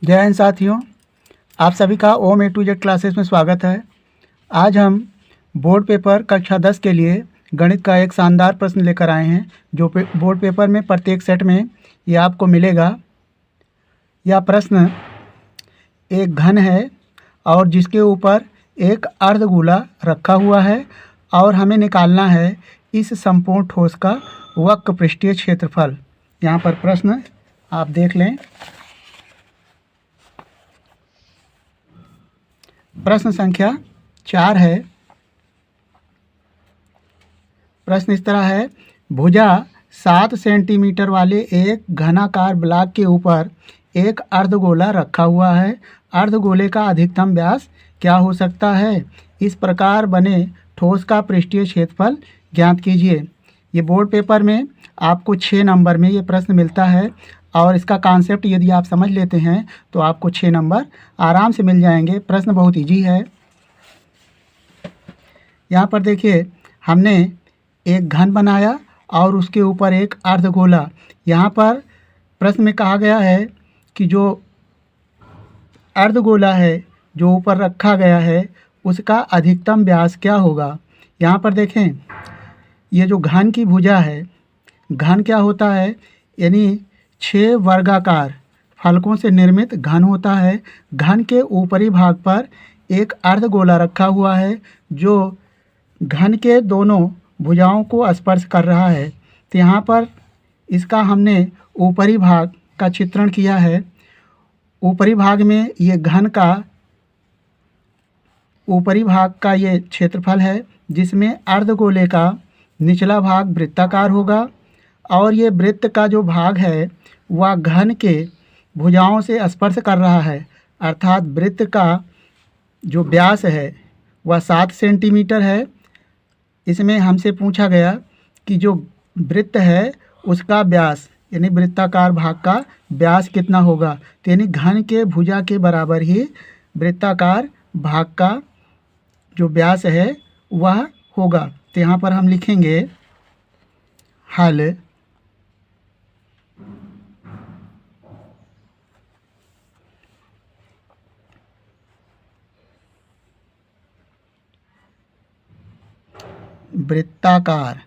जय हिंद साथियों, आप सभी का ओम ए टू जेड क्लासेस में स्वागत है। आज हम बोर्ड पेपर कक्षा 10 के लिए गणित का एक शानदार प्रश्न लेकर आए हैं जो बोर्ड पेपर में प्रत्येक सेट में ये आपको मिलेगा। यह प्रश्न एक घन है और जिसके ऊपर एक अर्धगोला रखा हुआ है और हमें निकालना है इस संपूर्ण ठोस का वक्र पृष्ठीय क्षेत्रफल। यहाँ पर प्रश्न आप देख लें। प्रश्न संख्या 4 है। प्रश्न इस तरह है, भुजा 7 सेंटीमीटर वाले एक घनाकार ब्लॉक के ऊपर एक अर्धगोला रखा हुआ है। अर्धगोले का अधिकतम व्यास क्या हो सकता है? इस प्रकार बने ठोस का पृष्ठीय क्षेत्रफल ज्ञात कीजिए। ये बोर्ड पेपर में आपको 6 नंबर में ये प्रश्न मिलता है और इसका कॉन्सेप्ट यदि आप समझ लेते हैं तो आपको 6 नंबर आराम से मिल जाएंगे। प्रश्न बहुत इजी है। यहाँ पर देखिए, हमने एक घन बनाया और उसके ऊपर एक अर्धगोला। यहाँ पर प्रश्न में कहा गया है कि जो अर्धगोला है जो ऊपर रखा गया है उसका अधिकतम व्यास क्या होगा। यहाँ पर देखें, ये जो घन की भुजा है, घन क्या होता है, यानी 6 वर्गाकार फलकों से निर्मित घन होता है। घन के ऊपरी भाग पर एक अर्धगोला रखा हुआ है जो घन के दोनों भुजाओं को स्पर्श कर रहा है। तो यहाँ पर इसका हमने ऊपरी भाग का चित्रण किया है। ऊपरी भाग में ये घन का ऊपरी भाग का ये क्षेत्रफल है जिसमें अर्धगोले का निचला भाग वृत्ताकार होगा और ये वृत्त का जो भाग है वह घन के भुजाओं से स्पर्श कर रहा है, अर्थात वृत्त का जो व्यास है वह 7 सेंटीमीटर है। इसमें हमसे पूछा गया कि जो वृत्त है उसका व्यास यानी वृत्ताकार भाग का व्यास कितना होगा। तो यानी घन के भुजा के बराबर ही वृत्ताकार भाग का जो व्यास है वह होगा। तो यहाँ पर हम लिखेंगे हल वृत्ताकार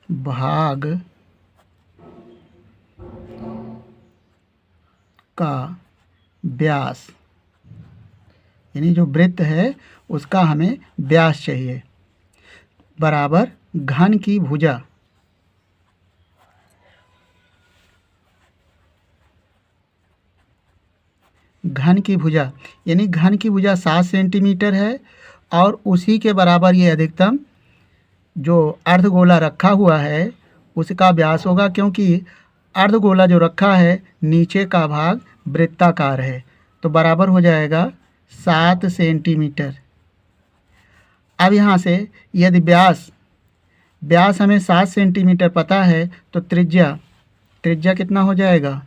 भाग का व्यास, यानी जो वृत्त है उसका हमें व्यास चाहिए, बराबर घन की भुजा। घन की भुजा यानी घन की भुजा 7 सेंटीमीटर है और उसी के बराबर ये अधिकतम जो अर्धगोला रखा हुआ है उसका व्यास होगा, क्योंकि अर्धगोला जो रखा है नीचे का भाग वृत्ताकार है। तो बराबर हो जाएगा 7 सेंटीमीटर। अब यहाँ से यदि व्यास हमें 7 सेंटीमीटर पता है तो त्रिज्या कितना हो जाएगा?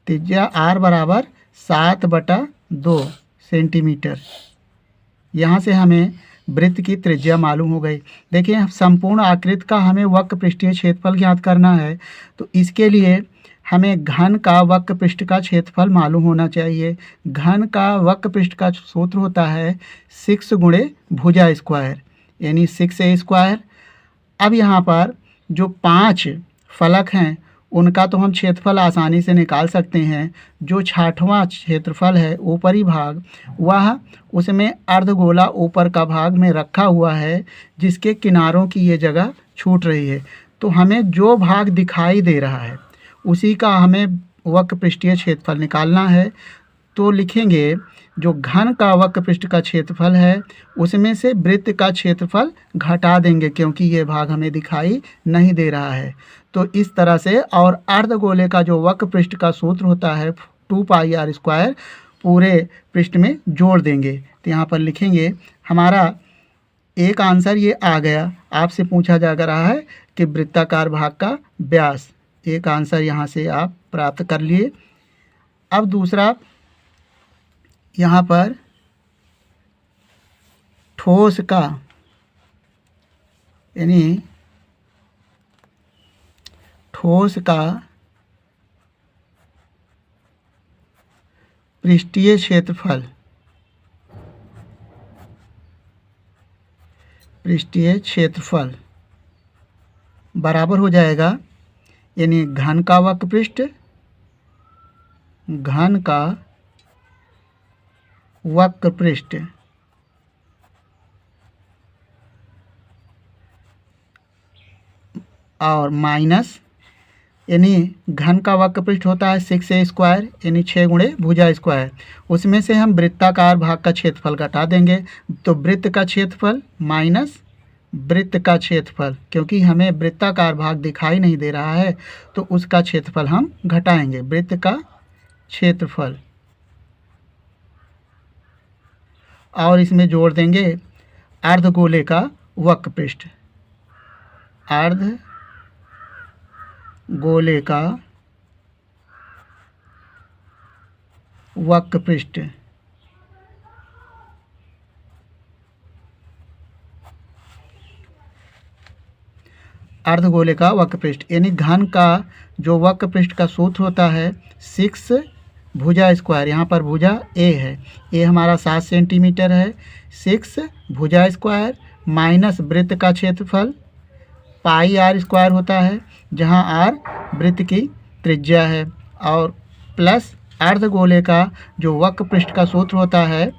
त्रिज्या r बराबर 7/2 सेंटीमीटर। यहाँ से हमें वृत्त की त्रिज्या मालूम हो गई। देखिए, संपूर्ण आकृति का हमें वक्र पृष्ठीय क्षेत्रफल ज्ञात करना है तो इसके लिए हमें घन का वक्र पृष्ठ का क्षेत्रफल मालूम होना चाहिए। घन का वक्र पृष्ठ का सूत्र होता है 6 गुणे भुजा स्क्वायर यानी 6a²। अब यहाँ पर जो 5 फलक हैं उनका तो हम क्षेत्रफल आसानी से निकाल सकते हैं। जो 6वां क्षेत्रफल है ऊपरी भाग, वह उसमें अर्धगोला ऊपर का भाग में रखा हुआ है जिसके किनारों की ये जगह छूट रही है। तो हमें जो भाग दिखाई दे रहा है उसी का हमें वक्र पृष्ठीय क्षेत्रफल निकालना है। तो लिखेंगे जो घन का वक्र पृष्ठ का क्षेत्रफल है उसमें से वृत्त का क्षेत्रफल घटा देंगे क्योंकि ये भाग हमें दिखाई नहीं दे रहा है। तो इस तरह से, और अर्धगोले का जो वक्र पृष्ठ का सूत्र होता है 2πr² पूरे पृष्ठ में जोड़ देंगे। तो यहाँ पर लिखेंगे हमारा एक आंसर ये आ गया। आपसे पूछा जा रहा है कि वृत्ताकार भाग का व्यास, एक आंसर यहाँ से आप प्राप्त कर लिए। अब दूसरा, यहाँ पर ठोस का यानी ठोस का पृष्ठीय क्षेत्रफल बराबर हो जाएगा, यानी घन का वक्र पृष्ठ और माइनस, यानी घन का वक्र पृष्ठ होता है 6a² यानी 6 गुणे भुजा स्क्वायर। उसमें से हम वृत्ताकार भाग का क्षेत्रफल घटा देंगे, तो वृत्त का क्षेत्रफल माइनस वृत्त का क्षेत्रफल, क्योंकि हमें वृत्ताकार भाग दिखाई नहीं दे रहा है तो उसका क्षेत्रफल हम घटाएंगे, वृत्त का क्षेत्रफल। और इसमें जोड़ देंगे अर्धगोले का वक्र पृष्ठ, अर्धगोले का वक्र पृष्ठ। अर्धगोले का वक्र पृष्ठ यानी घन का जो वक्र पृष्ठ का सूत्र होता है 6 भुजा स्क्वायर, यहाँ पर भुजा ए है, ए हमारा 7 सेंटीमीटर है, 6 भुजा स्क्वायर माइनस वृत्त का क्षेत्रफल πr² होता है, जहाँ r वृत्त की त्रिज्या है, और प्लस अर्धगोले का जो वक्र पृष्ठ का सूत्र होता है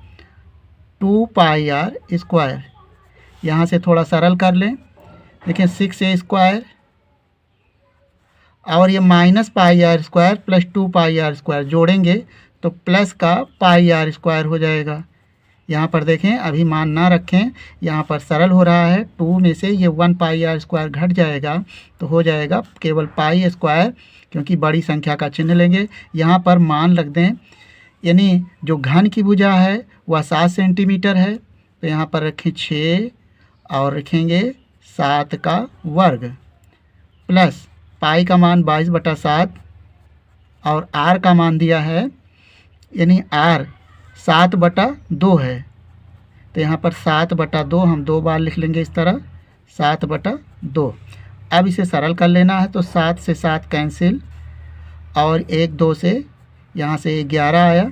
2πr²। यहाँ से थोड़ा सरल कर लें, देखिए 6a² और ये माइनस πr² प्लस 2πr² जोड़ेंगे तो प्लस का πr² हो जाएगा। यहाँ पर देखें, अभी मान ना रखें, यहाँ पर सरल हो रहा है, 2 में से ये 1πr² घट जाएगा तो हो जाएगा केवल π², क्योंकि बड़ी संख्या का चिन्ह लेंगे। यहाँ पर मान रख दें, यानी जो घन की भुजा है वह 7 सेंटीमीटर है, तो यहाँ पर रखें 6 और रखेंगे 7 का वर्ग प्लस पाई का मान 22/7 और r का मान दिया है, यानी r 7/2 है, तो यहाँ पर 7/2 हम 2 बार लिख लेंगे इस तरह 7/2। अब इसे सरल कर लेना है तो 7 से 7 कैंसिल और 1 2 से यहाँ से 11 आया,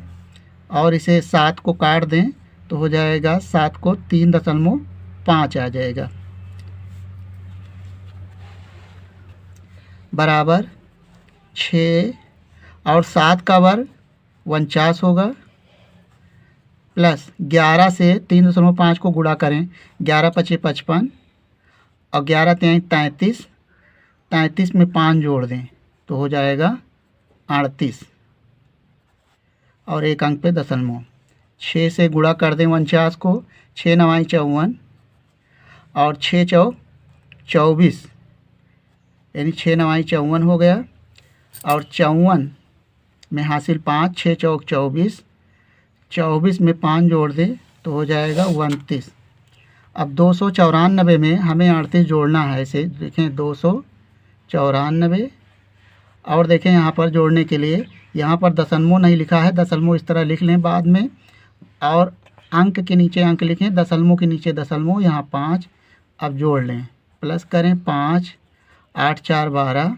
और इसे 7 को काट दें तो हो जाएगा 7 को 3.5 आ जाएगा, बराबर 6 और 7 का वर्ग 49 होगा, प्लस 11 से 3.5 को गुणा करें, 11 × 5 = 55 और 11 × 3 = 33, 33 में 5 जोड़ दें तो हो जाएगा 38 और 1 अंक पे दशमलव। 6 से गुणा कर दें 49 को, 6 × 9 = 54 और 6 × 4 = 24, यानी 6 × 9 = 54 हो गया, और 54 में हासिल 5, 6 × 4 = 24, 24 में 5 जोड़ दें तो हो जाएगा 29। अब 294 में हमें 38 जोड़ना है, इसे देखें 294, और देखें यहाँ पर जोड़ने के लिए यहाँ पर दशमलव नहीं लिखा है, दशमलव इस तरह लिख लें बाद में, और अंक के नीचे अंक लिखें, दशमलव के नीचे दशमलव, यहाँ 5। अब जोड़ लें, प्लस करें 5, 8 × 4 = 12,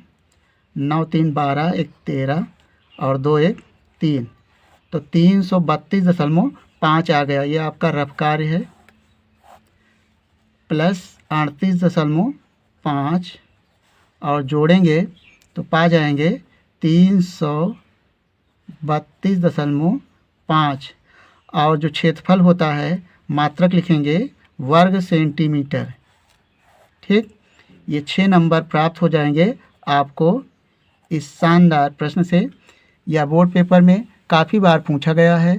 9 × 3 = 12, 1 13 और 2 1 3, तो 332.5 आ गया। ये आपका रफ कार्य है, प्लस 38.5 और जोड़ेंगे तो पा जाएंगे 332.5, और जो क्षेत्रफल होता है मात्रक लिखेंगे वर्ग सेंटीमीटर। ठीक, ये 6 नंबर प्राप्त हो जाएंगे आपको इस शानदार प्रश्न से। यह बोर्ड पेपर में काफ़ी बार पूछा गया है,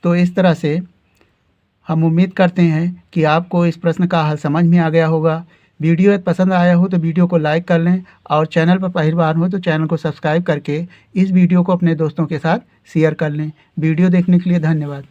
तो इस तरह से हम उम्मीद करते हैं कि आपको इस प्रश्न का हल समझ में आ गया होगा। वीडियो यदि पसंद आया हो तो वीडियो को लाइक कर लें, और चैनल पर पहली बार हो तो चैनल को सब्सक्राइब करके इस वीडियो को अपने दोस्तों के साथ शेयर कर लें। वीडियो देखने के लिए धन्यवाद।